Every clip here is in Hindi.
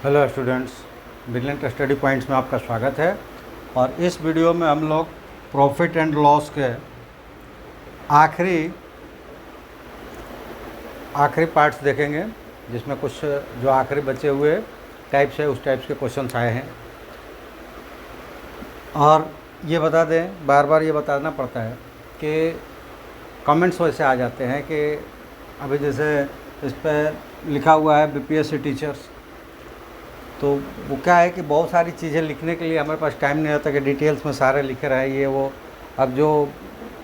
Hello students, brilliant study points में आपका स्वागत है। और इस वीडियो में हम लोग प्रॉफिट एंड लॉस के आखिरी पार्ट्स देखेंगे, जिसमें कुछ जो आखिरी बचे हुए टाइप्स है उस टाइप्स के क्वेश्चंस आए हैं। और ये बता दें, बार बार ये बताना पड़ता है कि कमेंट्स वैसे आ जाते हैं कि अभी जैसे इस पर लिखा हुआ है बीपीएससी टीचर्स, तो वो क्या है कि बहुत सारी चीज़ें लिखने के लिए हमारे पास टाइम नहीं रहता कि डिटेल्स में सारे लिखे रहे ये वो। अब जो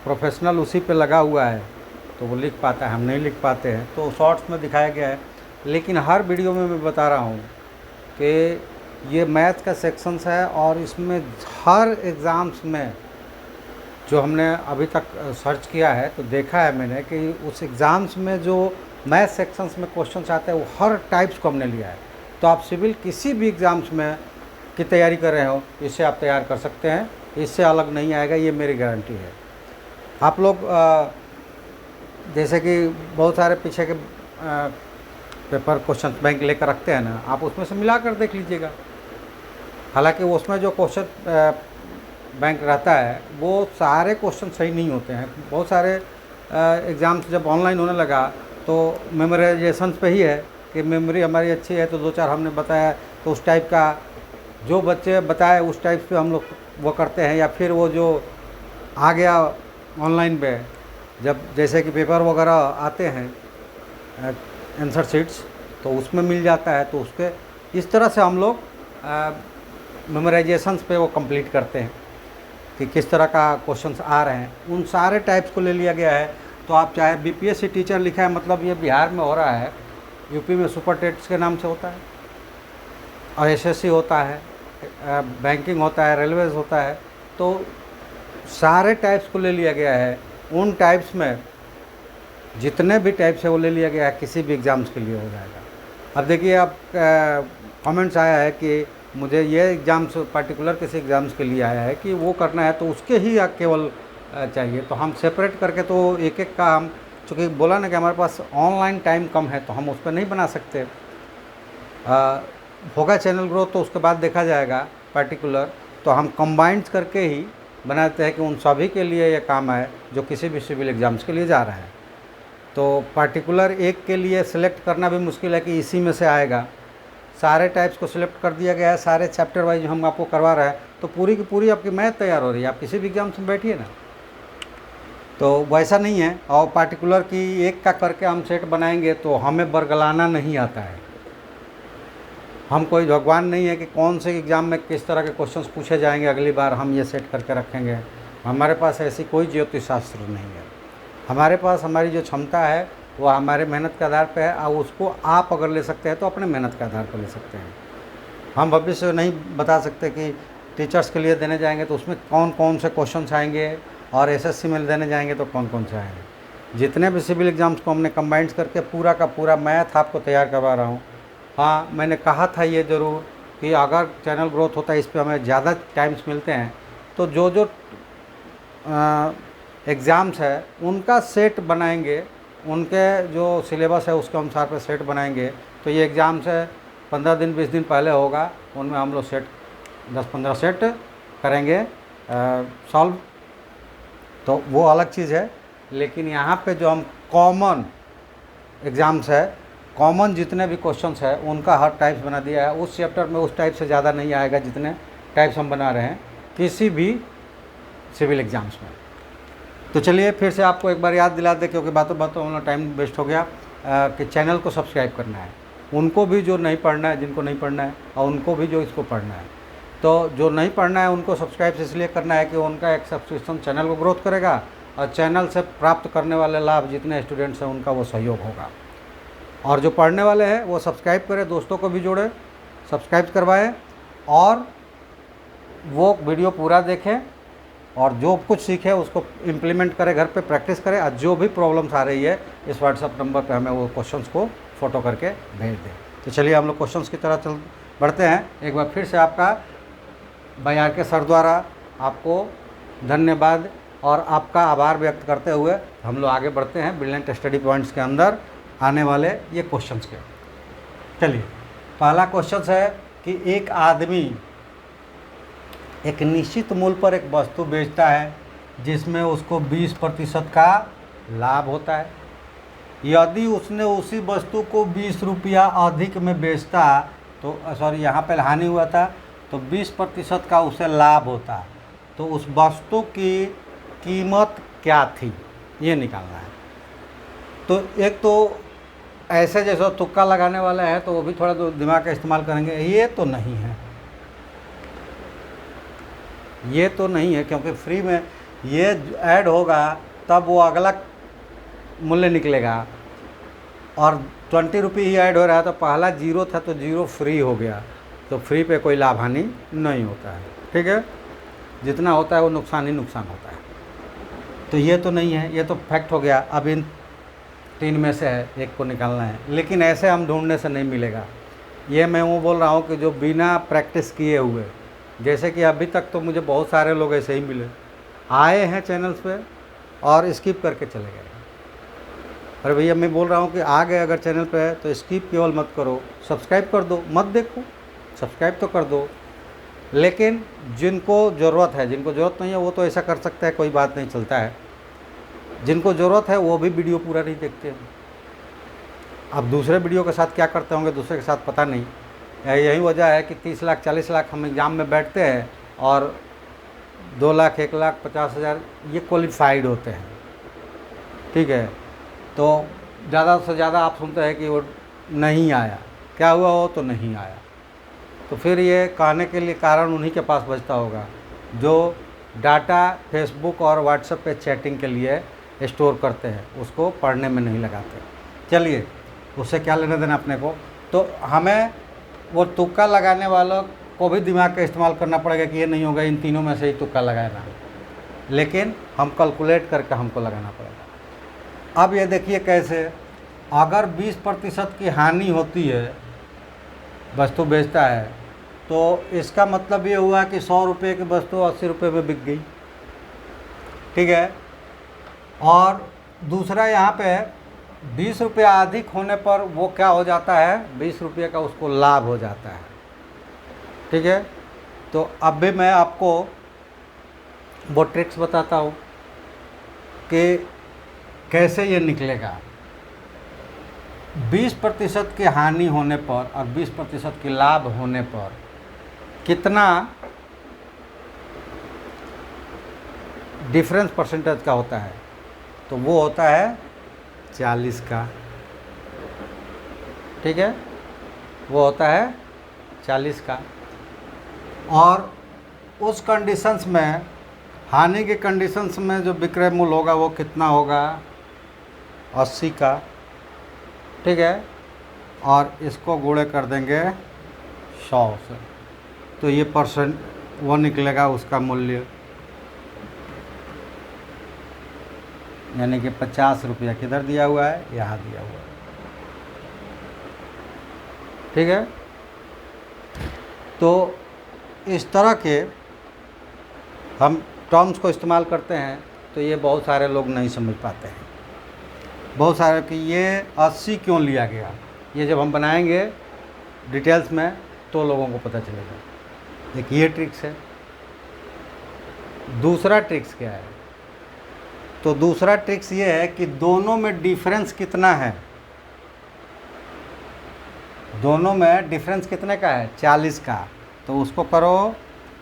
प्रोफेशनल उसी पे लगा हुआ है तो वो लिख पाता है, हम नहीं लिख पाते हैं, तो शॉर्ट्स में दिखाया गया है। लेकिन हर वीडियो में मैं बता रहा हूँ कि ये मैथ का सेक्शंस है और इसमें हर एग्ज़ाम्स में जो हमने अभी तक सर्च किया है तो देखा है मैंने कि उस एग्ज़ाम्स में जो मैथ सेक्शंस में क्वेश्चंस आते हैं वो हर टाइप्स को हमने लिया है। तो आप सिविल किसी भी एग्ज़ाम्स में की तैयारी कर रहे हो, इससे आप तैयार कर सकते हैं, इससे अलग नहीं आएगा, ये मेरी गारंटी है। आप लोग जैसे कि बहुत सारे पीछे के पेपर क्वेश्चन बैंक लेकर रखते हैं ना, आप उसमें से मिला कर देख लीजिएगा। हालांकि उसमें जो क्वेश्चन बैंक रहता है वो सारे क्वेश्चन सही नहीं होते हैं। बहुत सारे एग्ज़ाम्स जब ऑनलाइन होने लगा तो मेमोराइजेशन पे ही है कि मेमोरी हमारी अच्छी है तो दो चार हमने बताया तो उस टाइप का जो बच्चे बताए उस टाइप से हम लोग वो करते हैं। या फिर वो जो आ गया ऑनलाइन पे, जब जैसे कि पेपर वगैरह आते हैं आंसर शीट्स तो उसमें मिल जाता है, तो उसके इस तरह से हम लोग मेमोराइजेशंस पे वो कंप्लीट करते हैं कि किस तरह का क्वेश्चंस आ रहे हैं। उन सारे टाइप्स को ले लिया गया है। तो आप चाहे बीपीएससी टीचर लिखा है, मतलब ये बिहार में हो रहा है, यूपी में सुपर टेट्स के नाम से होता है और एसएससी होता है, बैंकिंग होता है, रेलवेज होता है, तो सारे टाइप्स को ले लिया गया है। उन टाइप्स में जितने भी टाइप्स है वो ले लिया गया है, किसी भी एग्ज़ाम्स के लिए हो जाएगा। अब देखिए, आप कमेंट्स आया है कि मुझे ये एग्ज़ाम्स पर्टिकुलर किसी एग्ज़ाम्स के लिए आया है कि वो करना है तो उसके ही केवल चाहिए, तो हम सेपरेट करके तो एक एक का हम, चूँकि बोला ना कि हमारे पास ऑनलाइन टाइम कम है तो हम उस पर नहीं बना सकते। होगा चैनल ग्रोथ तो उसके बाद देखा जाएगा पर्टिकुलर, तो हम कंबाइंड करके ही बनाते हैं कि उन सभी के लिए ये काम आए जो किसी भी सिविल एग्ज़ाम्स के लिए जा रहे हैं। तो पर्टिकुलर एक के लिए सिलेक्ट करना भी मुश्किल है कि इसी में से आएगा। सारे टाइप्स को सिलेक्ट कर दिया गया है, सारे चैप्टर वाइज हम आपको करवा रहे हैं, तो पूरी की पूरी आपकी मैथ तैयार हो रही है। आप किसी भी एग्ज़ाम्स में बैठिए ना, तो वैसा नहीं है। और पार्टिकुलर की एक का करके हम सेट बनाएंगे तो हमें बरगलाना नहीं आता है। हम कोई भगवान नहीं है कि कौन से एग्ज़ाम में किस तरह के क्वेश्चंस पूछे जाएंगे अगली बार हम ये सेट करके रखेंगे। हमारे पास ऐसी कोई ज्योतिष शास्त्र नहीं है। हमारे पास हमारी जो क्षमता है वो हमारे मेहनत के आधार पर है, और उसको आप अगर ले सकते हैं तो अपने मेहनत के आधार पर ले सकते हैं। हम भविष्य नहीं बता सकते कि टीचर्स के लिए देने जाएंगे तो उसमें कौन कौन से क्वेश्चंस आएंगे, और एसएससी में देने जाएंगे तो कौन कौन से आएंगे। जितने भी सिविल एग्ज़ाम्स को हमने कंबाइंड करके पूरा का पूरा मैथ आपको तैयार करवा रहा हूँ। हाँ, मैंने कहा था ये ज़रूर कि अगर चैनल ग्रोथ होता है इस पर हमें ज़्यादा टाइम्स मिलते हैं तो जो जो एग्ज़ाम्स है उनका सेट बनाएंगे, उनके जो सिलेबस है उसके अनुसार पर सेट बनाएंगे। तो ये एग्ज़ाम से 15 दिन 20 दिन पहले होगा, उनमें हम लोग सेट 10-15 सेट करेंगे सॉल्व, तो वो अलग चीज़ है। लेकिन यहाँ पे जो हम कॉमन एग्ज़ाम्स है, कॉमन जितने भी क्वेश्चंस है उनका हर टाइप्स बना दिया है। उस चैप्टर में उस टाइप से ज़्यादा नहीं आएगा जितने टाइप्स हम बना रहे हैं किसी भी सिविल एग्ज़ाम्स में। तो चलिए फिर से आपको एक बार याद दिला दें, क्योंकि बातों बातों में टाइम वेस्ट हो गया, कि चैनल को सब्सक्राइब करना है उनको भी जो नहीं पढ़ना है, जिनको नहीं पढ़ना है, और उनको भी जो इसको पढ़ना है। तो जो नहीं पढ़ना है उनको सब्सक्राइब इसलिए करना है कि उनका एक सब्सक्रिप्शन चैनल को ग्रोथ करेगा, और चैनल से प्राप्त करने वाले लाभ जितने स्टूडेंट्स हैं उनका वो सहयोग होगा। और जो पढ़ने वाले हैं वो सब्सक्राइब करें, दोस्तों को भी जोड़े, सब्सक्राइब करवाएं, और वो वीडियो पूरा देखें, और जो कुछ सीखे उसको इम्प्लीमेंट करें, घर पे प्रैक्टिस करें। और जो भी प्रॉब्लम्स आ रही है इस व्हाट्सएप नंबर पे हमें वो क्वेश्चंस को फ़ोटो करके भेज दें। तो चलिए हम लोग क्वेश्चंस की तरह बढ़ते हैं। एक बार फिर से आपका बयार के सर द्वारा आपको धन्यवाद और आपका आभार व्यक्त करते हुए हम लोग आगे बढ़ते हैं ब्रिलियंट स्टडी पॉइंट्स के अंदर आने वाले ये क्वेश्चंस के। चलिए पहला क्वेश्चन है कि एक आदमी एक निश्चित मूल्य पर एक वस्तु बेचता है जिसमें उसको 20% का लाभ होता है। यदि उसने उसी वस्तु को 20 रुपया अधिक में बेचता तो सॉरी यहाँ पर हानि हुआ था, तो 20% का उसे लाभ होता, तो उस वस्तु की कीमत क्या थी, ये निकालना है। तो एक तो ऐसे जैसा तुक्का लगाने वाला है तो वो भी थोड़ा तो दिमाग का इस्तेमाल करेंगे। ये तो नहीं है, ये तो नहीं है, क्योंकि फ्री में ये ऐड होगा तब वो अगला मूल्य निकलेगा, और 20 रुपये ही ऐड हो रहा है तो पहला 0 था तो 0 फ्री हो गया, तो फ्री पे कोई लाभ हानि नहीं होता है। ठीक है, जितना होता है वो नुकसान ही नुकसान होता है। तो ये तो नहीं है, ये तो फैक्ट हो गया। अब इन 3 में से है, एक को निकालना है, लेकिन ऐसे हम ढूंढने से नहीं मिलेगा। ये मैं वो बोल रहा हूँ कि जो बिना प्रैक्टिस किए हुए, जैसे कि अभी तक तो मुझे बहुत सारे लोग ऐसे ही मिले, आए हैं चैनल्स पे और स्किप करके चले गए। अरे भैया मैं बोल रहा हूँ कि आ गए अगर चैनल पे तो स्किप केवल मत करो, सब्सक्राइब कर दो, मत देखो, सब्सक्राइब तो कर दो। लेकिन जिनको ज़रूरत है, जिनको ज़रूरत नहीं है वो तो ऐसा कर सकता है, कोई बात नहीं, चलता है। जिनको ज़रूरत है वो भी वीडियो पूरा नहीं देखते हैं। अब दूसरे वीडियो के साथ क्या करते होंगे दूसरे के साथ पता नहीं। यही वजह है कि 30 लाख 40 लाख हम एग्ज़ाम में बैठते हैं और 2 लाख 1 लाख 50,000 ये क्वालिफाइड होते हैं। ठीक है, तो ज़्यादा से ज़्यादा आप सुनते हैं कि वो नहीं आया, क्या हुआ वो तो नहीं आया। तो फिर ये कहने के लिए कारण उन्हीं के पास बचता होगा जो डाटा फेसबुक और व्हाट्सएप पे चैटिंग के लिए स्टोर करते हैं, उसको पढ़ने में नहीं लगाते। चलिए, उससे क्या लेना देना अपने को। तो हमें वो तुक्का लगाने वालों को भी दिमाग का इस्तेमाल करना पड़ेगा कि ये नहीं होगा, इन तीनों में से ही तुक्का लगाना, लेकिन हम कैलकुलेट करके हमको लगाना पड़ेगा। अब ये देखिए कैसे, अगर 20% की हानि होती है, वस्तु बेचता है, तो इसका मतलब ये हुआ कि 100 रुपये की वस्तु 80 रुपये में बिक गई। ठीक है, और दूसरा यहाँ पे 20 रुपया अधिक होने पर वो क्या हो जाता है, 20 रुपये का उसको लाभ हो जाता है। ठीक है, तो अब भी मैं आपको वो ट्रिक्स बताता हूँ कि कैसे ये निकलेगा। 20% की हानि होने पर और 20% की लाभ होने पर कितना डिफरेंस परसेंटेज का होता है, तो वो होता है 40 का। ठीक है, वो होता है 40 का। और उस कंडीशंस में, हानि के कंडीशंस में जो विक्रय मूल्य होगा वो कितना होगा, 80 का। ठीक है, और इसको गुणे कर देंगे 100 से, तो ये परसेंट वो निकलेगा उसका मूल्य, यानी कि 50 रुपया किधर दिया हुआ है, यहाँ दिया हुआ है। ठीक है, तो इस तरह के हम टर्म्स को इस्तेमाल करते हैं, तो ये बहुत सारे लोग नहीं समझ पाते हैं। बहुत सारे कि ये 80 क्यों लिया गया, ये जब हम बनाएंगे डिटेल्स में तो लोगों को पता चलेगा। एक ये ट्रिक्स है। दूसरा ट्रिक्स क्या है, तो दूसरा ट्रिक्स ये है कि दोनों में डिफरेंस कितना है, दोनों में डिफरेंस कितने का है, 40 का। तो उसको करो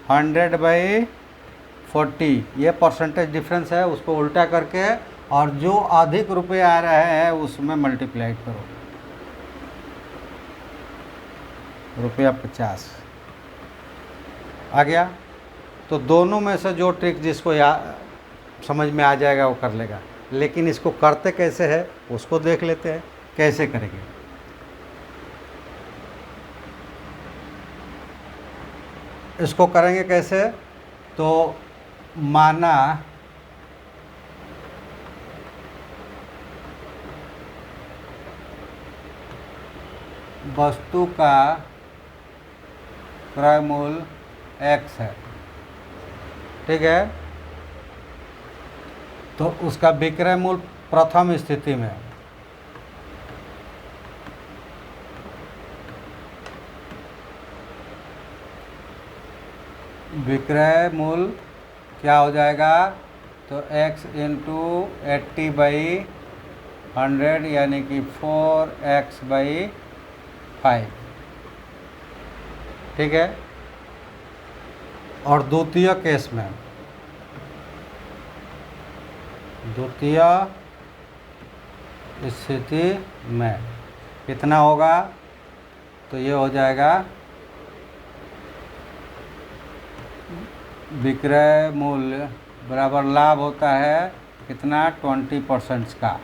100/40, ये परसेंटेज डिफरेंस है, उसको उल्टा करके और जो अधिक रुपए आ रहे हैं उसमें मल्टीप्लाई करो, ₹50 आ गया। तो दोनों में से जो ट्रिक जिसको समझ में आ जाएगा वो कर लेगा। लेकिन इसको करते कैसे है उसको देख लेते हैं, कैसे करेंगे। इसको करेंगे कैसे, तो माना वस्तु का क्रय मूल्य x है। ठीक है, तो उसका विक्रय मूल्य प्रथम स्थिति में विक्रय मूल्य क्या हो जाएगा, तो x इंटू 80/100 यानी कि 4x/5, ठीक है। और द्वितीय केस में, द्वितीय स्थिति में कितना होगा, तो ये हो जाएगा विक्रय मूल्य बराबर लाभ होता है कितना, 20% का,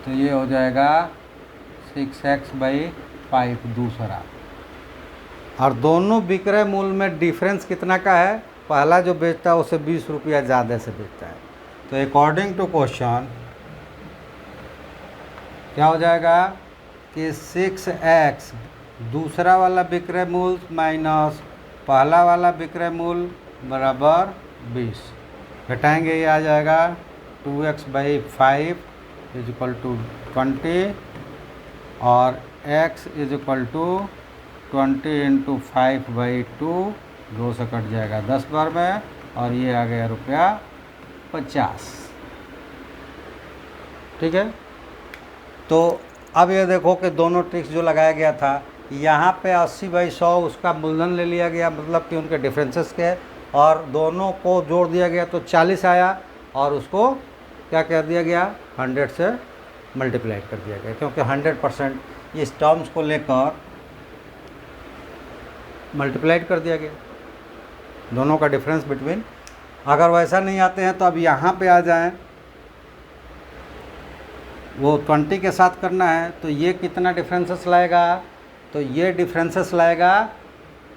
तो ये हो जाएगा 6x/5 दूसरा। और दोनों विक्रय मूल्य में डिफरेंस कितना का है, पहला जो बेचता है उसे 20 रुपया ज़्यादा से बेचता है। तो अकॉर्डिंग टू क्वेश्चन क्या हो जाएगा कि 6x दूसरा वाला विक्रय मूल्य माइनस पहला वाला विक्रय मूल्य बराबर 20, घटाएंगे ये आ जाएगा 2x/5 = 20 और x = 20 × 5/2, 2 से कट जाएगा 10 बार में, और ये आ गया ₹50, ठीक है। तो अब ये देखो कि दोनों ट्रिक्स जो लगाया गया था, यहाँ पे 80/100 उसका मूलधन ले लिया गया, मतलब कि उनके डिफरेंसेस के, और दोनों को जोड़ दिया गया तो 40 आया, और उसको क्या कर दिया गया, 100 से मल्टीप्लाई कर दिया गया, क्योंकि 100% इस टर्म्स को लेकर मल्टीप्लाइड कर दिया गया, दोनों का डिफरेंस बिटवीन। अगर वैसा नहीं आते हैं तो अब यहाँ पे आ जाएं, वो 20 के साथ करना है, तो ये कितना डिफरेंसेस लाएगा, तो ये डिफरेंसेस लाएगा,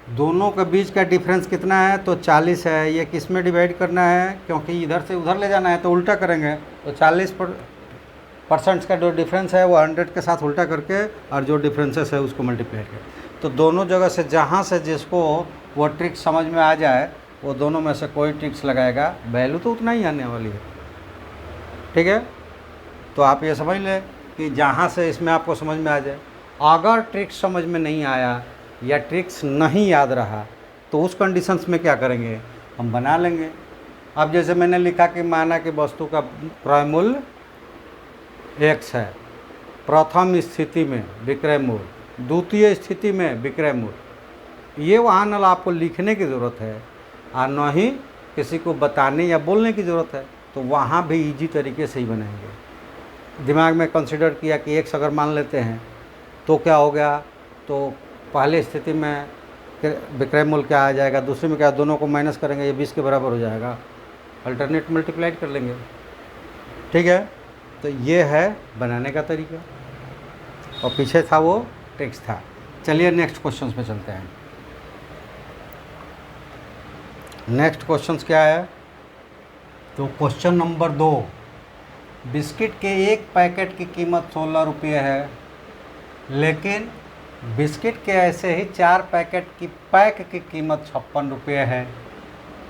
दोनों के बीच का डिफरेंस कितना है, तो 40 है। ये किस में डिवाइड करना है, क्योंकि इधर से उधर ले जाना है तो उल्टा करेंगे, तो 40% का जो डिफरेंस है वो 100 के साथ उल्टा करके, और जो डिफरेंसेस है उसको मल्टीप्लाई करके, तो दोनों जगह से जहाँ से जिसको वो ट्रिक्स समझ में आ जाए वो दोनों में से कोई ट्रिक्स लगाएगा, वैल्यू तो उतना ही आने वाली है, ठीक है। तो आप ये समझ लें कि जहाँ से इसमें आपको समझ में आ जाए। अगर ट्रिक्स समझ में नहीं आया या ट्रिक्स नहीं याद रहा तो उस कंडीशंस में क्या करेंगे, हम बना लेंगे। अब जैसे मैंने लिखा कि माना कि वस्तु का क्रय मूल्य x है, प्रथम स्थिति में विक्रय मूल्य, द्वितीय स्थिति में विक्रय मूल्य, ये वहाँ न आपको लिखने की ज़रूरत है और न ही किसी को बताने या बोलने की ज़रूरत है, तो वहाँ भी इजी तरीके से ही बनाएंगे। दिमाग में कंसिडर किया कि x अगर मान लेते हैं तो क्या हो गया, तो पहले स्थिति में विक्रय मूल्य क्या आ जाएगा, दूसरे में क्या, दोनों को माइनस करेंगे, ये 20 के बराबर हो जाएगा, अल्टरनेट मल्टीप्लाइड कर लेंगे, ठीक है। तो ये है बनाने का तरीका, और पीछे था वो ट्रिक्स था। चलिए नेक्स्ट क्वेश्चंस पे चलते हैं। नेक्स्ट क्वेश्चंस क्या है, तो क्वेश्चन नंबर 2, बिस्किट के एक पैकेट की कीमत 16 रुपये है, लेकिन बिस्किट के ऐसे ही 4 पैकेट की पैक की कीमत 56 रुपये है,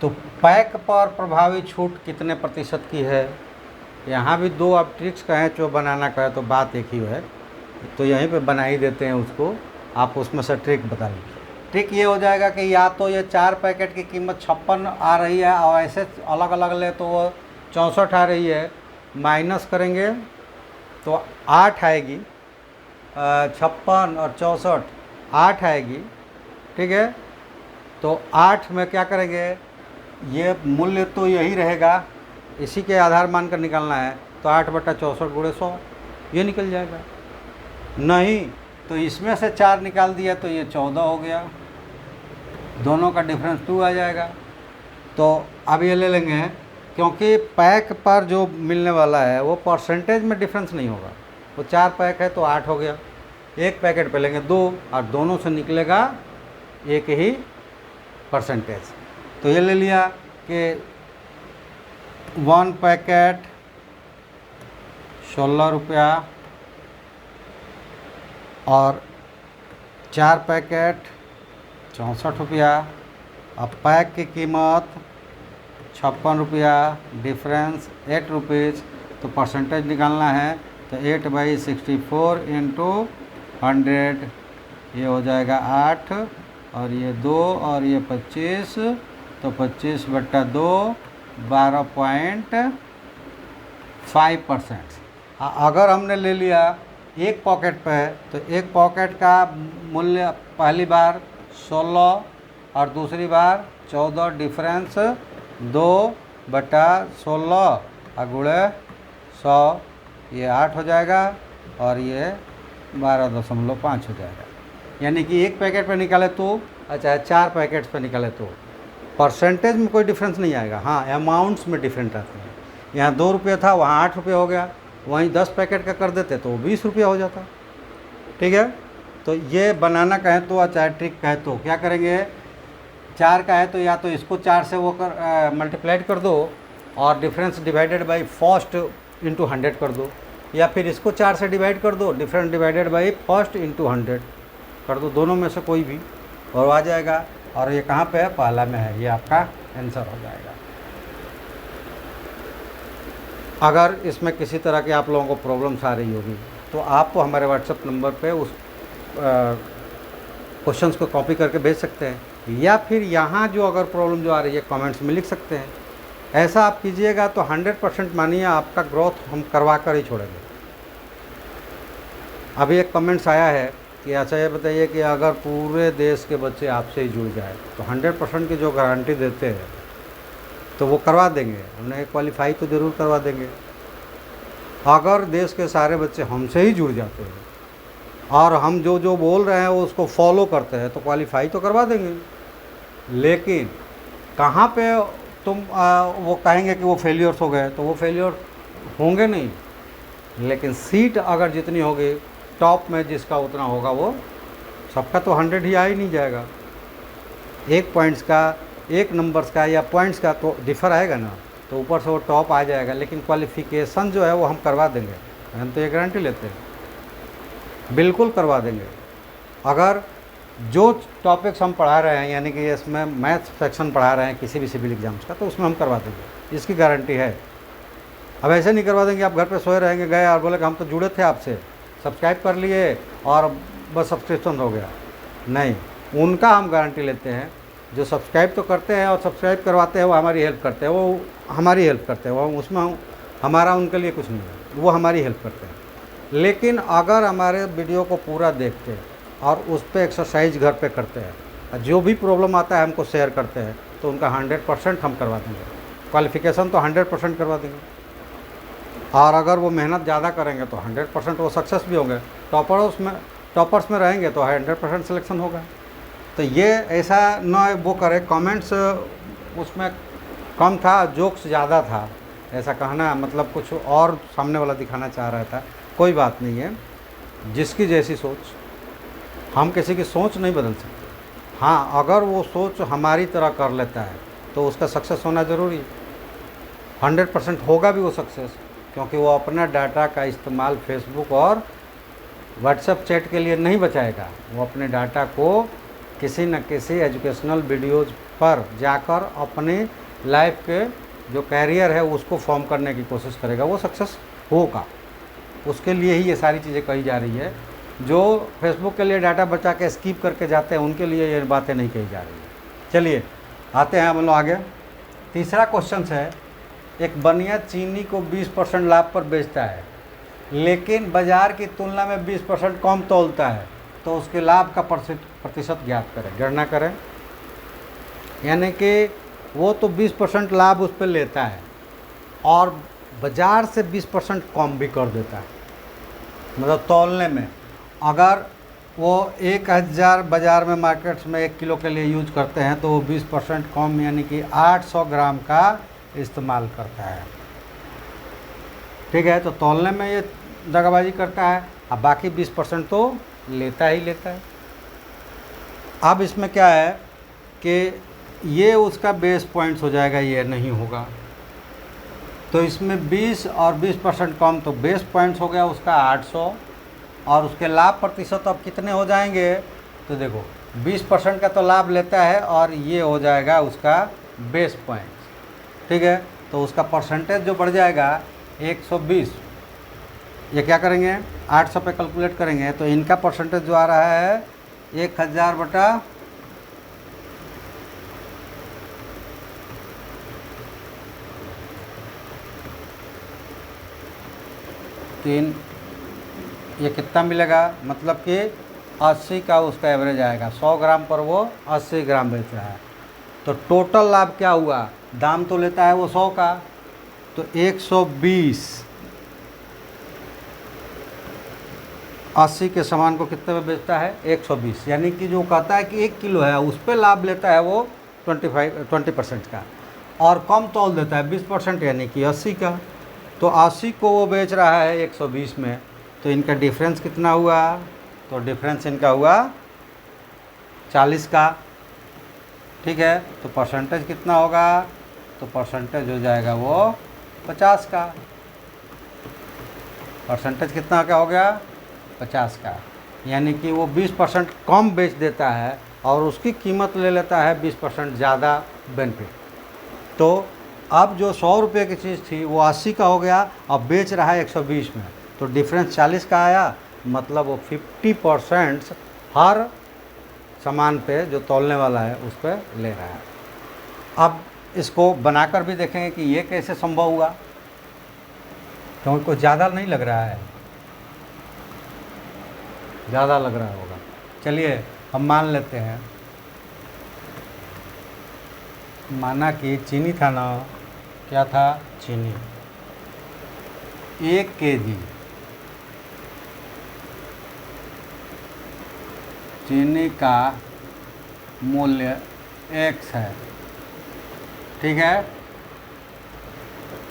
तो पैक पर प्रभावी छूट कितने प्रतिशत की है। यहाँ भी दो आप ट्रिक्स कहें जो बनाना कहें तो बात एक ही है, तो यहीं पे बना ही देते हैं उसको, आप उसमें से ट्रिक बता लीजिए। ट्रिक ये हो जाएगा कि या तो ये 4 पैकेट की कीमत 56 आ रही है और ऐसे अलग अलग ले तो वो 64 आ रही है, माइनस करेंगे तो 8 आएगी, 56 और 64 8 आएगी, ठीक है। तो 8 में क्या करेंगे, ये मूल्य तो यही रहेगा, इसी के आधार मान कर निकालना है, तो 8/64 × 100 ये निकल जाएगा। नहीं तो इसमें से 4 निकाल दिया तो ये 14 हो गया, दोनों का डिफरेंस 2 आ जाएगा। तो अब ये ले लेंगे, क्योंकि पैक पर जो मिलने वाला है वो परसेंटेज में डिफरेंस नहीं होगा, वो 4 पैक है तो 8 हो गया, एक पैकेट पे लेंगे 2 और दोनों से निकलेगा एक ही परसेंटेज। तो ये ले लिया कि 1 पैकेट 16 रुपया और 4 पैकेट 64 रुपया, अब पैक की कीमत 56 रुपया, डिफरेंस 8 रुपीज़, तो परसेंटेज निकालना है, तो 8/64 × 100 ये हो जाएगा 8 और ये 2 और ये 25, तो 25/2 12.5%। अगर हमने ले लिया एक पॉकेट पे है तो एक पॉकेट का मूल्य पहली बार 16 और दूसरी बार 14, डिफरेंस 2/16 गुणे 100, ये 8 हो जाएगा और ये 12.5 हो जाएगा। यानी कि एक पैकेट पे निकाले तो चाहे 4 पैकेट्स पे निकाले तो परसेंटेज में कोई डिफरेंस नहीं आएगा। हाँ, अमाउंट्स में डिफरेंट आते हैं। यहाँ 2 रुपये था, वहाँ 8 रुपये हो गया। वहीं 10 पैकेट का कर देते तो 20 रुपया हो जाता। ठीक है, तो ये बनाना कहें तो चाहे ट्रिक कहे तो क्या करेंगे, 4 का है तो या तो इसको 4 से वो कर मल्टीप्लाइड कर दो और difference divided by first into 100 कर दो, या फिर इसको 4 से डिवाइड कर दो, difference divided by first into 100 कर दो, दोनों में से कोई भी और आ जाएगा। और ये कहाँ पे है, पहला में है, ये आपका आंसर हो जाएगा। अगर इसमें किसी तरह की आप लोगों को प्रॉब्लम्स आ रही होगी तो आप तो हमारे व्हाट्सएप नंबर पे उस क्वेश्चंस को कॉपी करके भेज सकते हैं, या फिर यहाँ जो अगर प्रॉब्लम जो आ रही है कमेंट्स में लिख सकते हैं। ऐसा आप कीजिएगा तो 100% मानिए आपका ग्रोथ हम करवा कर ही छोड़ेंगे। अभी एक कमेंट्स आया है कि अच्छा ये बताइए कि अगर पूरे देश के बच्चे आपसे ही जुड़ जाए तो 100% की जो गारंटी देते हैं तो वो करवा देंगे, उन्हें क्वालिफाई तो ज़रूर करवा देंगे। अगर देश के सारे बच्चे हमसे ही जुड़ जाते हैं और हम जो जो बोल रहे हैं वो उसको फॉलो करते हैं तो क्वालिफाई तो करवा देंगे। लेकिन कहाँ पे तुम वो कहेंगे कि वो फेलियर्स हो गए, तो वो फेलियर होंगे नहीं, लेकिन सीट अगर जितनी होगी टॉप में जिसका उतना होगा वो सबका तो 100 ही आ ही नहीं जाएगा। एक पॉइंट्स का, एक नंबर्स का या पॉइंट्स का तो डिफ़र आएगा ना, तो ऊपर से वो टॉप आ जाएगा। लेकिन क्वालिफ़िकेशन जो है वो हम करवा देंगे, हम तो ये गारंटी लेते हैं, बिल्कुल करवा देंगे। अगर जो टॉपिक्स हम पढ़ा रहे हैं, यानी कि इसमें मैथ्स सेक्शन पढ़ा रहे हैं किसी भी सिविल एग्जाम्स का, तो उसमें हम करवा देंगे, इसकी गारंटी है। अब ऐसे नहीं करवा देंगे आप घर पे सोए रहेंगे, गए और बोले कि हम तो जुड़े थे आपसे, सब्सक्राइब कर लिए और बस सब्सक्रिप्शन हो गया। नहीं, उनका हम गारंटी लेते हैं। जो सब्सक्राइब तो करते हैं और सब्सक्राइब करवाते हैं वो हमारी हेल्प करते हैं, वो हमारी हेल्प करते हैं, वो उसमें हमारा उनके लिए कुछ नहीं है, वो हमारी हेल्प करते हैं। लेकिन अगर हमारे वीडियो को पूरा देखते हैं और उस पर एक्सरसाइज घर पे करते हैं, जो भी प्रॉब्लम आता है हमको शेयर करते हैं, तो उनका 100% हम करवा देंगे। क्वालिफ़िकेशन तो 100% करवा देंगे। और अगर वो मेहनत ज़्यादा करेंगे तो 100% वो सक्सेस भी होंगे। टॉपर्स में रहेंगे तो 100% सिलेक्शन होगा। तो ये ऐसा न वो करे, कमेंट्स उसमें कम था, जोक्स ज़्यादा था, ऐसा कहना मतलब कुछ और सामने वाला दिखाना चाह रहा था। कोई बात नहीं है, जिसकी जैसी सोच, हम किसी की सोच नहीं बदल सकते। हाँ, अगर वो सोच हमारी तरह कर लेता है तो उसका सक्सेस होना ज़रूरी है। 100% होगा भी वो सक्सेस, क्योंकि वो अपना डाटा का इस्तेमाल फेसबुक और व्हाट्सएप चैट के लिए नहीं बचाएगा। वो अपने डाटा को किसी न किसी एजुकेशनल वीडियोज़ पर जाकर अपने लाइफ के जो कैरियर है उसको फॉर्म करने की कोशिश करेगा, वो सक्सेस होगा। उसके लिए ही ये सारी चीज़ें कही जा रही है। जो फेसबुक के लिए डाटा बचा के स्किप करके जाते हैं उनके लिए ये बातें नहीं कही जा रही है। चलिए आते हैं हम लोग आगे। तीसरा क्वेश्चन है, एक बनिया चीनी को 20% लाभ पर बेचता है, लेकिन बाज़ार की तुलना में 20% कम तोलता है, तो उसके लाभ का प्रतिशत ज्ञात करें, गणना करें। यानी कि वो तो 20% लाभ उस पर लेता है और बाज़ार से 20% कम भी कर देता है, मतलब तौलने में। अगर वो 1000 बाज़ार में मार्केट्स में 1 किलो के लिए यूज करते हैं तो वो 20% कम यानी कि 800 ग्राम का इस्तेमाल करता है। ठीक है, तो तौलने में ये दगाबाजी करता है, अब बाकी 20% तो लेता ही लेता है। अब इसमें क्या है कि ये उसका बेस पॉइंट्स हो जाएगा, ये नहीं होगा। तो इसमें 20 और 20% कम, तो बेस पॉइंट्स हो गया उसका 800 और उसके लाभ प्रतिशत अब कितने हो जाएंगे, तो देखो 20% का तो लाभ लेता है और ये हो जाएगा उसका बेस पॉइंट्स। ठीक है, तो उसका परसेंटेज जो बढ़ जाएगा 120। ये क्या करेंगे, 800 पे कैलकुलेट करेंगे तो इनका परसेंटेज जो आ रहा है 1000 बटा 3, ये कितना मिलेगा, मतलब कि 80 का उसका एवरेज आएगा। 100 ग्राम पर वो 80 ग्राम बेच रहा है। तो टोटल लाभ क्या हुआ, दाम तो लेता है वो 100 का, तो 120 80 के सामान को कितने में बेचता है, 120। यानी कि जो कहता है कि 1 किलो है उस पर लाभ लेता है वो 20% का, और कम तौल देता है 20%, यानी कि 80 का। तो 80 को वो बेच रहा है 120 में, तो इनका डिफरेंस कितना हुआ, तो डिफरेंस इनका हुआ 40 का। ठीक है, तो परसेंटेज कितना होगा, तो परसेंटेज हो जाएगा वो 50 का। परसेंटेज कितना क्या हो गया, 50 का। यानी कि वो 20% कम बेच देता है और उसकी कीमत ले लेता है 20% ज़्यादा बेनिफिट। तो अब जो 100 रुपये की चीज़ थी वो 80 का हो गया, अब बेच रहा है 120 में, तो डिफरेंस 40 का आया। मतलब वो 50% हर सामान पे जो तौलने वाला है उस पर ले रहा है। अब इसको बनाकर भी देखेंगे कि ये कैसे संभव हुआ, क्योंकि कुछ ज़्यादा नहीं लग रहा है, ज़्यादा लग रहा होगा। चलिए हम मान लेते हैं, माना कि चीनी था ना, क्या था, चीनी 1 kg चीनी का मूल्य x है। ठीक है,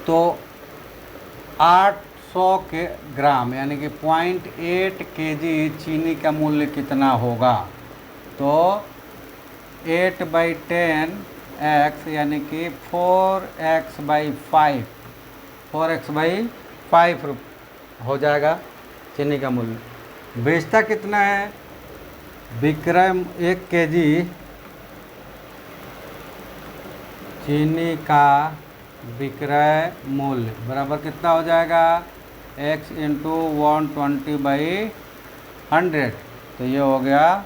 तो 800 के ग्राम यानी कि 0.8 kg चीनी का मूल्य कितना होगा, तो 8/10 x यानी कि 4x/5 हो जाएगा चीनी का मूल्य। बेचता कितना है, विक्रय 1 kg चीनी का विक्रय मूल्य बराबर कितना हो जाएगा, x × 120/100, तो ये हो गया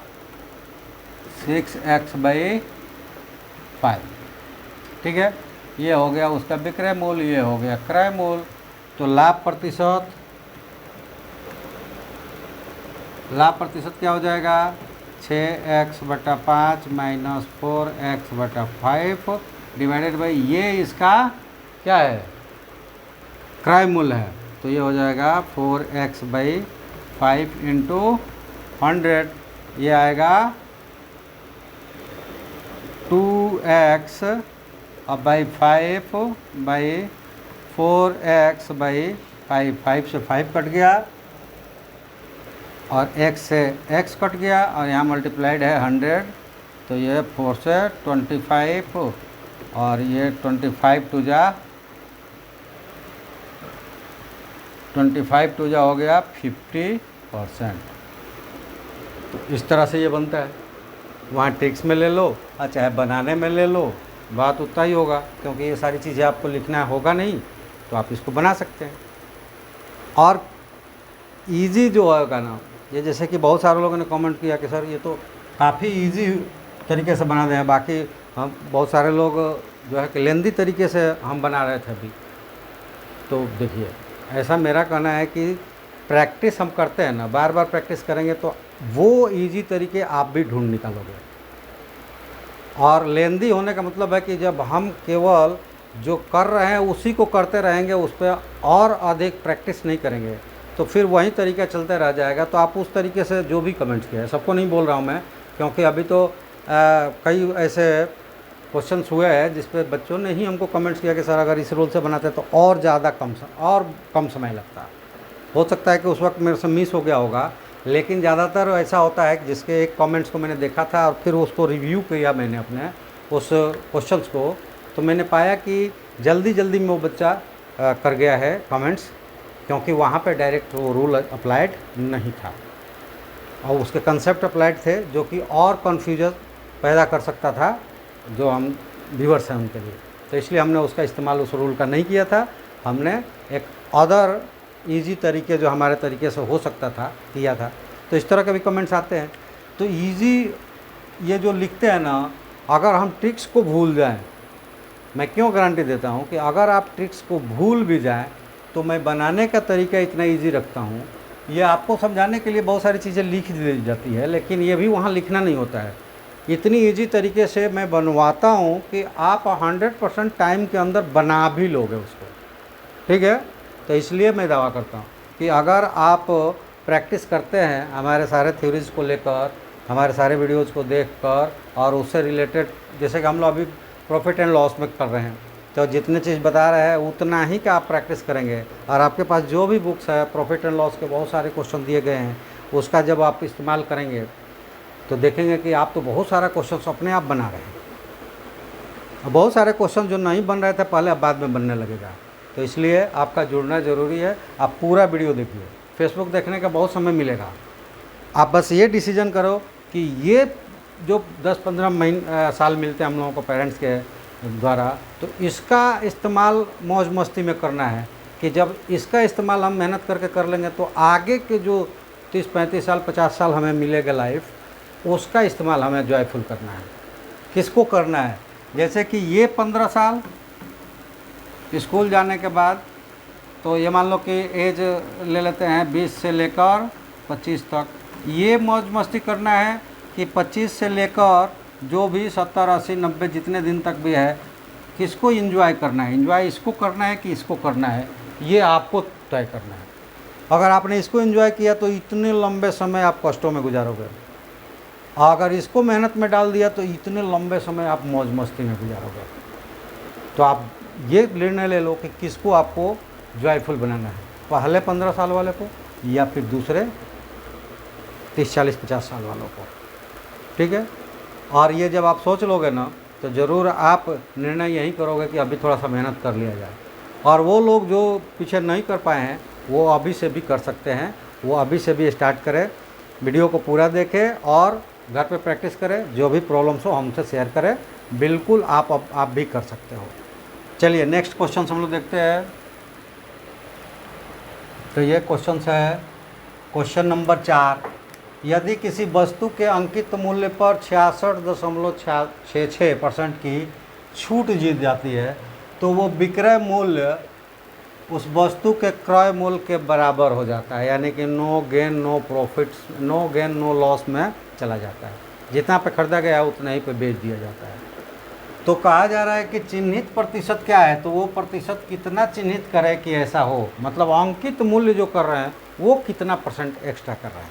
6x/5। ठीक है, ये हो गया उसका विक्रय मूल्य, ये हो गया क्रय मूल्य। तो लाभ प्रतिशत क्या हो जाएगा, 6x/5 - 4x/5 डिवाइडेड बाई ये इसका क्या है, क्रय मूल्य है, तो ये हो जाएगा 4x/5 × 100, ये आएगा 2x/5 / 4x/5, 5 से 5 कट गया और x से x कट गया, और यहाँ मल्टीप्लाइड है 100, तो ये 4 से 25 और ये 25 टू जा हो गया 50%। तो इस तरह से ये बनता है। वहाँ ट्रिक्स में ले लो और चाहे बनाने में ले लो, बात उतना ही होगा, क्योंकि ये सारी चीज़ें आपको लिखना होगा नहीं, तो आप इसको बना सकते हैं। और इजी जो होगा ना, ये जैसे कि बहुत सारे लोगों ने कमेंट किया कि सर ये तो काफ़ी इजी तरीके से बना दें, बाकी हम बहुत सारे लोग जो है कि लेंदी तरीके से हम बना रहे थे अभी। तो देखिए, ऐसा मेरा कहना है कि प्रैक्टिस हम करते हैं ना, बार बार प्रैक्टिस करेंगे तो वो इजी तरीके आप भी ढूंढ निकालोगे। और लेंदी होने का मतलब है कि जब हम केवल जो कर रहे हैं उसी को करते रहेंगे, उस पर और अधिक प्रैक्टिस नहीं करेंगे, तो फिर वही तरीका चलते रह जाएगा। तो आप उस तरीके से जो भी कमेंट्स किए, सबको नहीं बोल रहा हूँ मैं, क्योंकि अभी तो कई ऐसे क्वेश्चंस हुए हैं जिस पे बच्चों ने ही हमको कमेंट्स किया कि सर अगर इस रूल से बनाते तो और ज़्यादा कम समय लगता। हो सकता है कि उस वक्त मेरे से मिस हो गया होगा, लेकिन ज़्यादातर ऐसा होता है कि जिसके एक कमेंट्स को मैंने देखा था और फिर उसको रिव्यू किया मैंने अपने उस क्वेश्चंस को, तो मैंने पाया कि जल्दी में वो बच्चा कर गया है कमेंट्स, क्योंकि वहाँ पे डायरेक्ट वो रूल अप्लाइड नहीं था और उसके कंसेप्ट अप्लाइड थे, जो कि और कन्फ्यूजन पैदा कर सकता था जो हम व्यूअर्स हैं उनके लिए। तो इसलिए हमने उसका इस्तेमाल उस रूल का नहीं किया था, हमने एक अदर इजी तरीके जो हमारे तरीके से हो सकता था किया था। तो इस तरह के भी कमेंट्स आते हैं। तो इजी ये जो लिखते हैं ना, अगर हम ट्रिक्स को भूल जाएं, मैं क्यों गारंटी देता हूं कि अगर आप ट्रिक्स को भूल भी जाएं तो मैं बनाने का तरीका इतना इजी रखता हूँ। ये आपको समझाने के लिए बहुत सारी चीज़ें लिख दी जाती है, लेकिन ये भी वहाँ लिखना नहीं होता है। इतनी इजी तरीके से मैं बनवाता हूँ कि आप 100% टाइम के अंदर बना भी लोगे उसको, ठीक है। तो इसलिए मैं दावा करता हूँ कि अगर आप प्रैक्टिस करते हैं हमारे सारे थ्योरीज़ को लेकर, हमारे सारे वीडियोज़ को देखकर, और उससे रिलेटेड, जैसे कि हम लोग अभी प्रॉफिट एंड लॉस में कर रहे हैं, तो जितने चीज़ बता रहे हैं उतना ही का आप प्रैक्टिस करेंगे, और आपके पास जो भी बुक्स है प्रॉफिट एंड लॉस के बहुत सारे क्वेश्चन दिए गए हैं, उसका जब आप इस्तेमाल करेंगे तो देखेंगे कि आप तो बहुत सारा क्वेश्चन अपने आप बना रहे हैं, और बहुत सारे क्वेश्चन जो नहीं बन रहे थे पहले अब बाद में बनने लगेगा। तो इसलिए आपका जुड़ना ज़रूरी है। आप पूरा वीडियो देखिए, फेसबुक देखने का बहुत समय मिलेगा। आप बस ये डिसीजन करो कि ये जो 10-15 साल मिलते हैं हम लोगों को पेरेंट्स के द्वारा, तो इसका इस्तेमाल मौज मस्ती में करना है, कि जब इसका इस्तेमाल हम मेहनत करके कर लेंगे तो आगे के जो 30-35 साल 50 साल हमें मिलेगा लाइफ, उसका इस्तेमाल हमें जॉयफुल करना है। किसको करना है? जैसे कि ये 15 साल स्कूल जाने के बाद, तो ये मान लो कि एज ले लेते हैं 20 से लेकर 25 तक, ये मौज मस्ती करना है कि 25 से लेकर जो भी 70, 80, 90 जितने दिन तक भी है, किसको एंजॉय करना है? एंजॉय इसको करना है कि इसको करना है, ये आपको तय करना है। अगर आपने इसको एंजॉय किया तो इतने लंबे समय आप कष्टों में गुजारोगे, अगर इसको मेहनत में डाल दिया तो इतने लंबे समय आप मौज मस्ती में गुजारोगे। तो आप ये निर्णय ले लो कि किसको आपको जॉयफुल बनाना है, पहले 15 साल वाले को या फिर दूसरे 30, 40, 50 साल वालों को, ठीक है। और ये जब आप सोच लोगे ना, तो ज़रूर आप निर्णय यही करोगे कि अभी थोड़ा सा मेहनत कर लिया जाए। और वो लोग जो पीछे नहीं कर पाए हैं वो अभी से भी कर सकते हैं, वो अभी से भी स्टार्ट करें, वीडियो को पूरा देखें और घर पे प्रैक्टिस करें। जो भी प्रॉब्लम्स हो हमसे शेयर करें, बिल्कुल आप भी कर सकते हो। चलिए नेक्स्ट क्वेश्चन हम लोग देखते हैं। तो ये क्वेश्चन है क्वेश्चन नंबर 4। यदि किसी वस्तु के अंकित मूल्य पर 66.66% की छूट जीत जाती है तो वो विक्रय मूल्य उस वस्तु के क्रय मूल्य के बराबर हो जाता है, यानी कि no gain no profit, no gain no loss में चला जाता है। जितना पे खरीदा गया उतना ही पे बेच दिया जाता है। तो कहा जा रहा है कि चिन्हित प्रतिशत क्या है, तो वो प्रतिशत कितना चिन्हित करे कि ऐसा हो, मतलब अंकित मूल्य जो कर रहे हैं वो कितना % एक्स्ट्रा कर रहे हैं।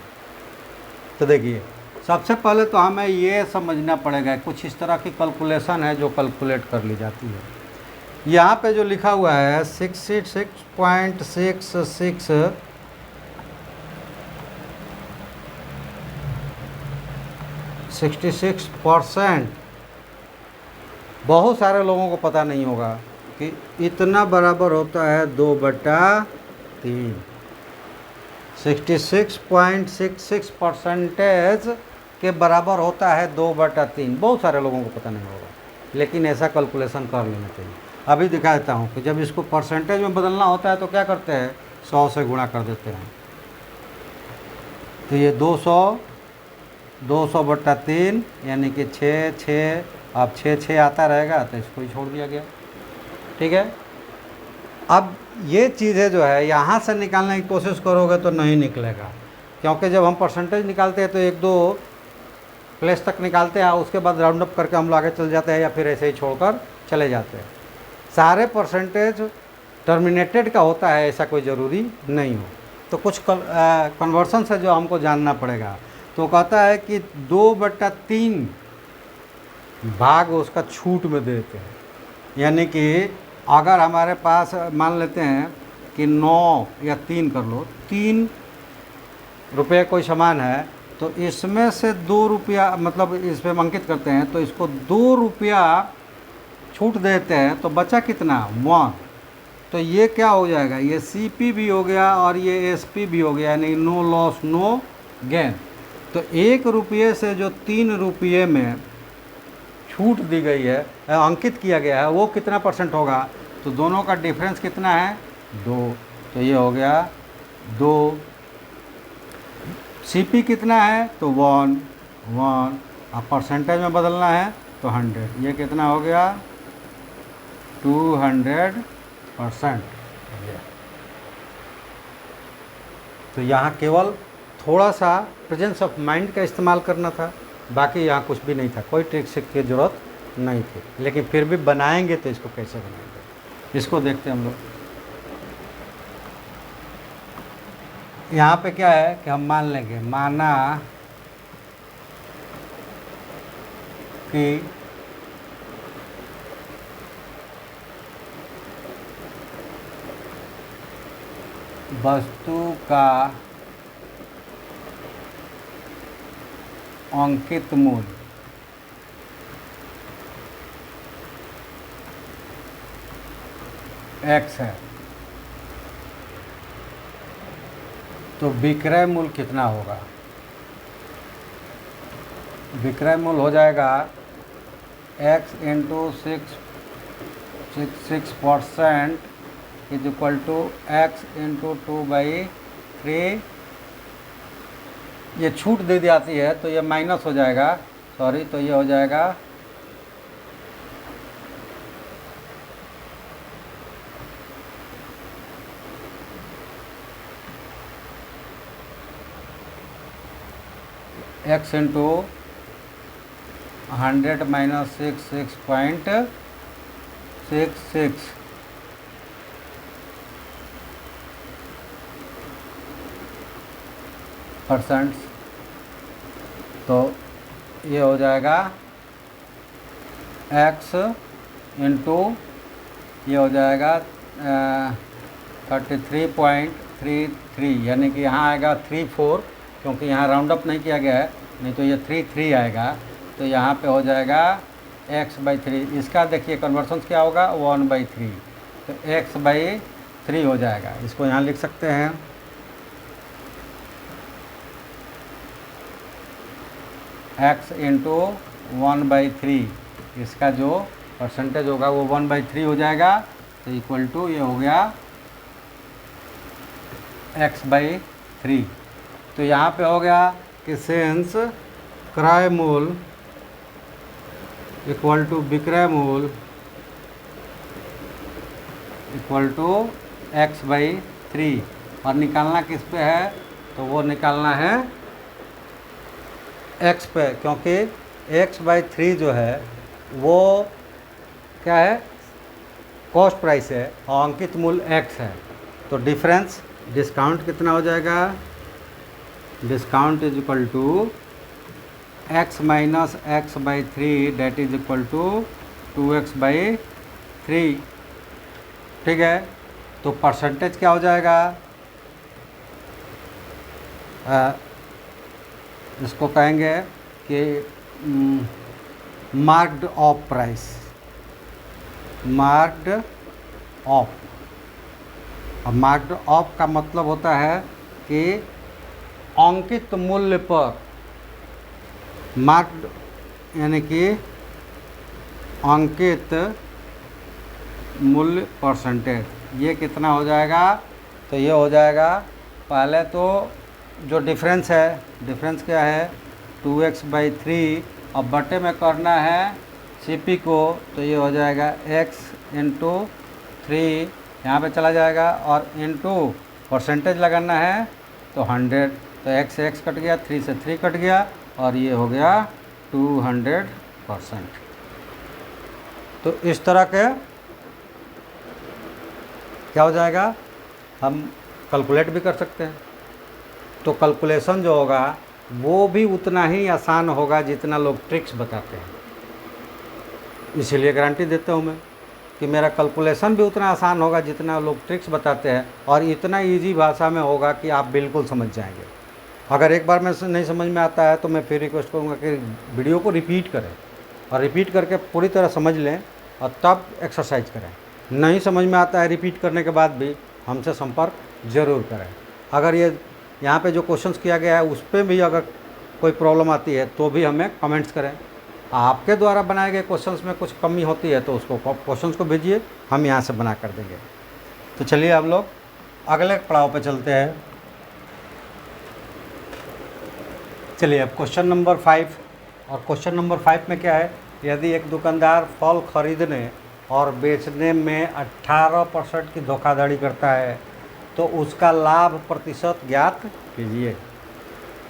तो देखिए, सबसे पहले तो हमें ये समझना पड़ेगा, कुछ इस तरह की कैलकुलेशन है जो कैलकुलेट कर ली जाती है। यहाँ पे जो लिखा हुआ है 66.66%, बहुत सारे लोगों को पता नहीं होगा कि इतना बराबर होता है 2/3। 66.66% के बराबर होता है 2/3। बहुत सारे लोगों को पता नहीं होगा, लेकिन ऐसा कैलकुलेशन कर लेना चाहिए। अभी दिखा देता हूँ कि जब इसको परसेंटेज में बदलना होता है तो क्या करते हैं, 100 से गुणा कर देते हैं। तो ये 200/3 यानी कि 6 अब 6 आता रहेगा, तो इसको ही छोड़ दिया गया, ठीक है। अब ये चीज़ें जो है यहाँ से निकालने की कोशिश करोगे तो नहीं निकलेगा, क्योंकि जब हम परसेंटेज निकालते हैं तो 1-2 प्लेस तक निकालते हैं, उसके बाद राउंड अप करके हम लोग आगे चल जाते हैं या फिर ऐसे ही छोड़कर चले जाते हैं। सारे परसेंटेज टर्मिनेटेड का होता है, ऐसा कोई ज़रूरी नहीं हो। तो कुछ कन्वर्सन है जो हमको जानना पड़ेगा। तो कहता है कि 2/3 भाग उसका छूट में देते हैं, यानी कि अगर हमारे पास मान लेते हैं कि 9 या 3 कर लो, 3 रुपये कोई सामान है, तो इसमें से 2 रुपया, मतलब इस पर अंकित करते हैं तो इसको 2 रुपया छूट देते हैं, तो बचा कितना, 1। तो ये क्या हो जाएगा, ये CP भी हो गया और ये SP भी हो गया, यानी नो लॉस नो गेन। तो 1 रुपये से जो 3 रुपये में छूट दी गई है, अंकित किया गया है, वो कितना % होगा, तो दोनों का डिफरेंस कितना है, 2। तो ये हो गया 2। CP कितना है, तो 1। अब परसेंटेज में बदलना है तो 100, ये कितना हो गया, 200%। तो यहाँ केवल थोड़ा सा प्रेजेंस ऑफ माइंड का इस्तेमाल करना था, बाकी यहाँ कुछ भी नहीं था, कोई ट्रिक की ज़रूरत नहीं थी। लेकिन फिर भी बनाएंगे तो इसको कैसे बनाएंगे, इसको देखते हैं हम लोग। यहाँ पे क्या है कि हम मान लेंगे, माना कि वस्तु का अंकित मूल्य x है, तो विक्रय मूल्य कितना होगा? विक्रय मूल्य हो जाएगा x into 6% is equal to x into 2/3। ये छूट दे दी जाती है तो ये माइनस हो जाएगा, सॉरी, तो ये हो जाएगा x इंटू 100 माइनस 6.66%। तो ये हो जाएगा x इंटू, ये हो जाएगा 33.33, यानी कि यहाँ आएगा 34, क्योंकि यहाँ राउंड अप नहीं किया गया है, नहीं तो ये 33 आएगा। तो यहाँ पे हो जाएगा x/3। इसका देखिए कन्वर्शन क्या होगा, 1/3, तो x/3 हो जाएगा। इसको यहाँ लिख सकते हैं x इंटू 1/3, इसका जो परसेंटेज होगा वो 1/3 हो जाएगा। तो इक्वल टू ये हो गया x/3। तो यहाँ पे हो गया कि सेंस क्रय मूल्य इक्वल टू विक्रय मूल्य इक्वल टू x/3। और निकालना किस पे है, तो वो निकालना है x पे, क्योंकि x/3 जो है वो क्या है, कॉस्ट प्राइस है और अंकित मूल्य x है। तो डिफरेंस, डिस्काउंट कितना हो जाएगा, discount is equal to x minus x/3 that is equal to 2x/3। ठीक है, तो परसेंटेज क्या हो जाएगा, इसको कहेंगे कि marked of price, marked of. अब मार्क्ड ऑफ का मतलब होता है कि अंकित मूल्य पर, मार्क्ड यानी कि अंकित मूल्य परसेंटेज, ये कितना हो जाएगा, तो ये हो जाएगा पहले तो जो डिफरेंस है, डिफरेंस क्या है 2x/3, अब बटे में करना है CP को, तो ये हो जाएगा x इंटू 3, यहाँ पर चला जाएगा, और इंटू परसेंटेज लगाना है तो 100, तो x से x कट गया, 3 से 3 कट गया, और ये हो गया 200%। तो इस तरह के क्या हो जाएगा, हम कैलकुलेट भी कर सकते हैं। तो कैलकुलेशन जो होगा वो भी उतना ही आसान होगा जितना लोग ट्रिक्स बताते हैं। इसीलिए गारंटी देता हूँ मैं कि मेरा कैलकुलेशन भी उतना आसान होगा जितना लोग ट्रिक्स बताते हैं, और इतना इजी भाषा में होगा कि आप बिल्कुल समझ जाएंगे। अगर एक बार में नहीं समझ में आता है तो मैं फिर रिक्वेस्ट करूँगा कि वीडियो को रिपीट करें, और रिपीट करके पूरी तरह समझ लें और तब एक्सरसाइज करें। नहीं समझ में आता है रिपीट करने के बाद भी हमसे संपर्क ज़रूर करें। अगर ये यहाँ पे जो क्वेश्चंस किया गया है उस पर भी अगर कोई प्रॉब्लम आती है तो भी हमें कमेंट्स करें। आपके द्वारा बनाए गए क्वेश्चंस में कुछ कमी होती है तो उसको क्वेश्चंस को भेजिए, हम यहाँ से बना कर देंगे। तो चलिए हम लोग अगले पड़ाव पे चलते हैं। चलिए अब क्वेश्चन नंबर 5, और क्वेश्चन नंबर 5 में क्या है, यदि एक दुकानदार फल खरीदने और बेचने में 18% की धोखाधड़ी करता है तो उसका लाभ प्रतिशत ज्ञात कीजिए।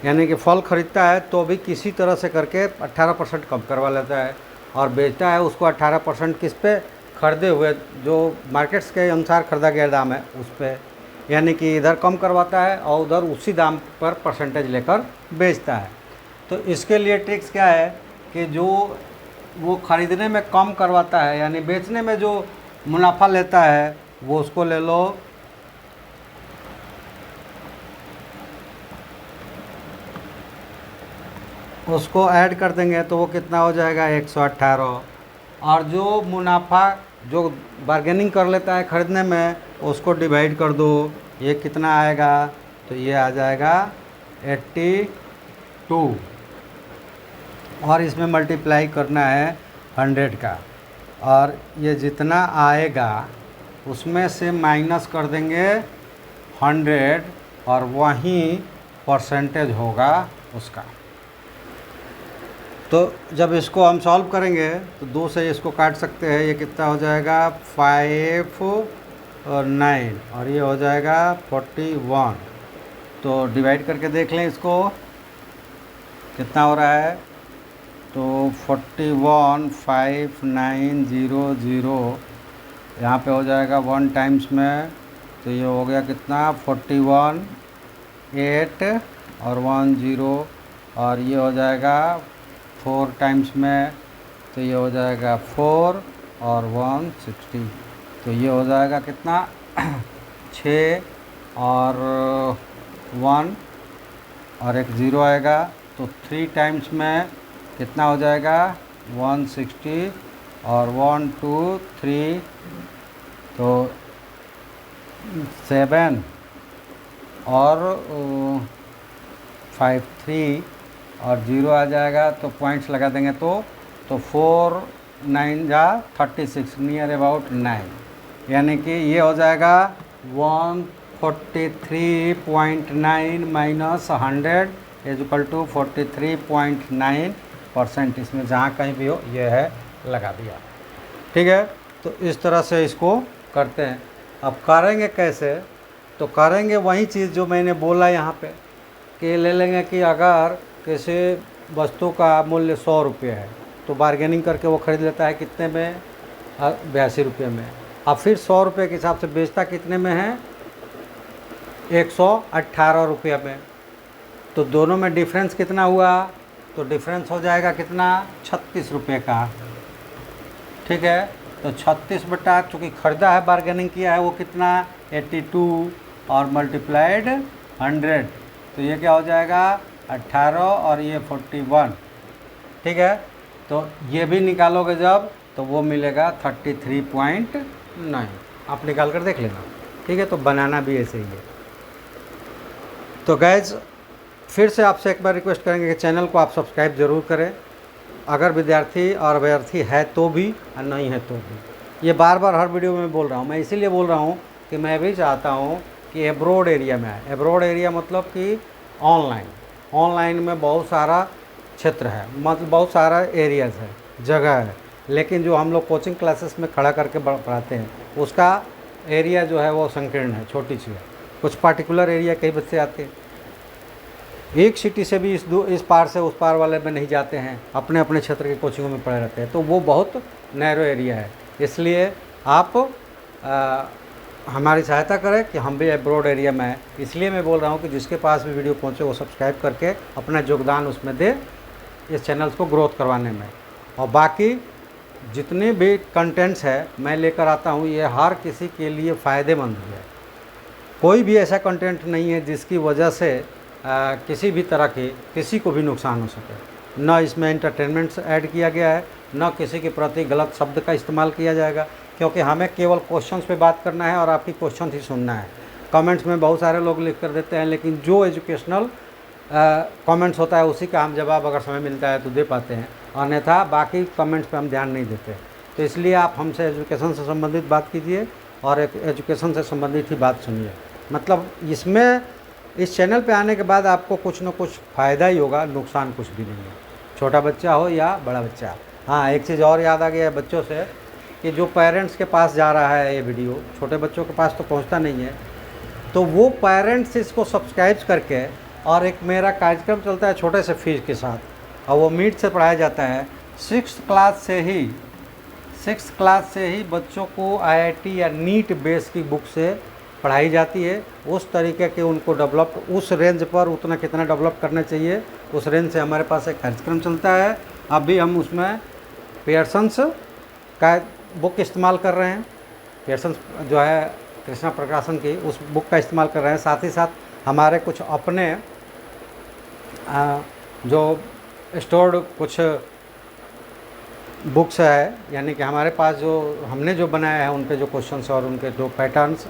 यानी कि फल खरीदता है तो भी किसी तरह से करके 18% कम करवा लेता है, और बेचता है उसको 18% किस पे, खरीदे हुए जो मार्केट्स के अनुसार खरीदा गया दाम है उस पर। यानी कि इधर कम करवाता है और उधर उसी दाम पर परसेंटेज लेकर बेचता है। तो इसके लिए ट्रिक्स क्या है कि जो वो खरीदने में कम करवाता है यानी बेचने में जो मुनाफा लेता है वो उसको ले लो उसको ऐड कर देंगे तो वो कितना हो जाएगा 118। और जो मुनाफा जो बार्गेनिंग कर लेता है खरीदने में उसको डिवाइड कर दो, ये कितना आएगा, तो ये आ जाएगा 82 और इसमें मल्टीप्लाई करना है 100 का, और ये जितना आएगा उसमें से माइनस कर देंगे 100 और वहीं परसेंटेज होगा उसका। तो जब इसको हम सॉल्व करेंगे तो 2 से इसको काट सकते हैं, ये कितना हो जाएगा 5 और 9 और ये हो जाएगा 41। तो डिवाइड करके देख लें इसको कितना हो रहा है, तो 41 5 9 0 0 यहाँ पे हो जाएगा 1 टाइम्स में, तो ये हो गया कितना 41 8 और 1 0 और ये हो जाएगा 4 टाइम्स में, तो ये हो जाएगा 4 और 160, तो ये हो जाएगा कितना 6 और 1 और एक 0 आएगा, तो 3 टाइम्स में कितना हो जाएगा 160 और 1 2 3 तो 7 और 5 3 और 0 आ जाएगा, तो पॉइंट्स लगा देंगे तो 4 9 जा 36 नियर अबाउट 9, यानी कि ये हो जाएगा 143.9 माइनस 100 इज इक्वल टू 43.9%। इसमें जहाँ कहीं भी हो ये है लगा दिया, ठीक है। तो इस तरह से इसको करते हैं। अब करेंगे कैसे, तो करेंगे वही चीज़ जो मैंने बोला यहाँ पे कि ले लेंगे कि अगर किसी वस्तु का मूल्य 100 रुपये है तो बार्गेनिंग करके वो ख़रीद लेता है कितने में 82 रुपये में। अब फिर 100 रुपये के हिसाब से बेचता कितने में है 118 रुपये में। तो दोनों में डिफरेंस कितना हुआ, तो डिफरेंस हो जाएगा कितना 36 रुपये का, ठीक है। तो 36 बटा चूँकि ख़रीदा है बार्गेनिंग किया है वो कितना 82 और मल्टीप्लाइड 100, तो ये क्या हो जाएगा 18 और ये 41, ठीक है। तो ये भी निकालोगे जब तो वो मिलेगा 33.9, आप निकाल कर देख लेना, ठीक है। तो बनाना भी ऐसे ही है। तो गाइज फिर से आपसे एक बार रिक्वेस्ट करेंगे कि चैनल को आप सब्सक्राइब ज़रूर करें, अगर विद्यार्थी और अभ्यर्थी है तो भी और नहीं है तो भी। ये बार बार हर वीडियो में बोल रहा हूँ, मैं इसीलिए बोल रहा हूँ कि मैं भी चाहता हूँ कि एब्रॉड एरिया में आए। एब्रॉड एरिया मतलब कि ऑनलाइन में बहुत सारा क्षेत्र है, मतलब बहुत सारा एरियाज़ है, जगह है, लेकिन जो हम लोग कोचिंग क्लासेस में खड़ा करके पढ़ाते हैं उसका एरिया जो है वो संकीर्ण है, छोटी सी है। कुछ पार्टिकुलर एरिया कई बच्चे आते हैं, एक सिटी से भी इस पार से उस पार वाले में नहीं जाते हैं, अपने अपने क्षेत्र के कोचिंगों में पढ़े रहते हैं, तो वो बहुत नैरो एरिया है। इसलिए आप हमारी सहायता करें कि हम भी एब्रॉड एरिया में हैं। इसलिए मैं बोल रहा हूँ कि जिसके पास भी वीडियो पहुँचे वो सब्सक्राइब करके अपना योगदान उसमें दे, इस चैनल्स को ग्रोथ करवाने में। और बाकी जितने भी कंटेंट्स है मैं लेकर आता हूँ ये हर किसी के लिए फ़ायदेमंद है। कोई भी ऐसा कंटेंट नहीं है जिसकी वजह से किसी भी तरह की किसी को भी नुकसान हो सके। न इसमें एंटरटेनमेंट ऐड किया गया है, न किसी के प्रति गलत शब्द का इस्तेमाल किया जाएगा, क्योंकि हमें केवल क्वेश्चंस पे बात करना है और आपकी क्वेश्चन ही सुनना है। कमेंट्स में बहुत सारे लोग लिख कर देते हैं, लेकिन जो एजुकेशनल कमेंट्स होता है उसी का हम जवाब अगर समय मिलता है तो दे पाते हैं, अन्यथा बाकी कमेंट्स पे हम ध्यान नहीं देते। तो इसलिए आप हमसे एजुकेशन से संबंधित बात कीजिए और एजुकेशन से संबंधित ही बात सुनिए। मतलब इसमें इस चैनल पे आने के बाद आपको कुछ न कुछ फ़ायदा ही होगा, नुकसान कुछ भी नहीं है, छोटा बच्चा हो या बड़ा बच्चा। हाँ, एक चीज़ और याद आ गया है बच्चों से कि जो पेरेंट्स के पास जा रहा है ये वीडियो, छोटे बच्चों के पास तो पहुंचता नहीं है, तो वो पेरेंट्स इसको सब्सक्राइब करके, और एक मेरा कार्यक्रम चलता है छोटे से फीस के साथ, और वो मीट से पढ़ाया जाता है। 6th क्लास से ही बच्चों को आईआईटी या नीट बेस की बुक से पढ़ाई जाती है। उस तरीके के उनको डेवलप, उस रेंज पर उतना कितना डेवलप करना चाहिए, उस रेंज से हमारे पास एक कार्यक्रम चलता है। अभी हम उसमें पियर्सन्स का बुक इस्तेमाल कर रहे हैं, पियर्सन्स जो है कृष्णा प्रकाशन की, उस बुक का इस्तेमाल कर रहे हैं। साथ ही साथ हमारे कुछ अपने जो स्टोर्ड कुछ बुक्स है, यानी कि हमारे पास जो हमने जो बनाया है, उनके जो क्वेश्चंस और उनके जो पैटर्न्स,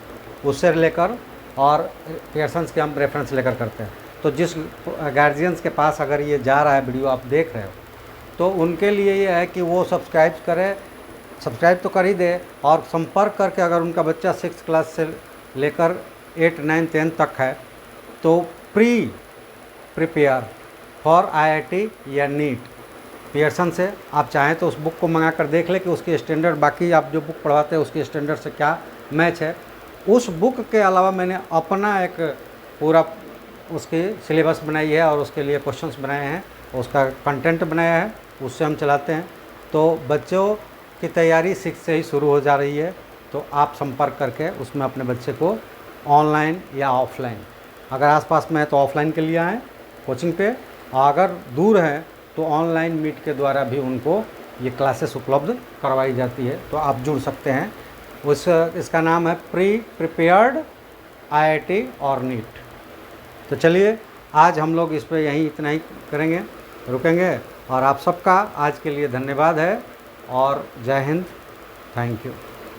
उससे लेकर और पियर्सन्स के हम रेफरेंस लेकर करते हैं। तो जिस गार्जियंस के पास अगर ये जा रहा है वीडियो आप देख रहे हो, तो उनके लिए ये है कि वो सब्सक्राइब करें, सब्सक्राइब तो कर ही दे, और संपर्क करके अगर उनका बच्चा 6th क्लास से लेकर 8, 9, 10 तक है, तो प्रिपेयर फॉर आईआईटी या नीट पियर्सन से आप चाहें तो उस बुक को मंगा कर देख लें कि उसकी स्टैंडर्ड, बाकी आप जो बुक पढ़वाते हैं उसकी स्टैंडर्ड से क्या मैच है। उस बुक के अलावा मैंने अपना एक पूरा उसकी सिलेबस बनाई है और उसके लिए क्वेश्चंस बनाए हैं, उसका कंटेंट बनाया है, उससे हम चलाते हैं। तो बच्चों की तैयारी 6 से ही शुरू हो जा रही है, तो आप संपर्क करके उसमें अपने बच्चे को ऑनलाइन या ऑफलाइन, अगर आसपास में है तो ऑफलाइन के लिए आएँ कोचिंग पे, और अगर दूर हैं तो ऑनलाइन मीट के द्वारा भी उनको ये क्लासेस उपलब्ध करवाई जाती है, तो आप जुड़ सकते हैं। इसका नाम है प्रिपेयर्ड आईआईटी और नीट। तो चलिए आज हम लोग इस पर यहीं इतना ही करेंगे, रुकेंगे, और आप सबका आज के लिए धन्यवाद है, और जय हिंद, थैंक यू।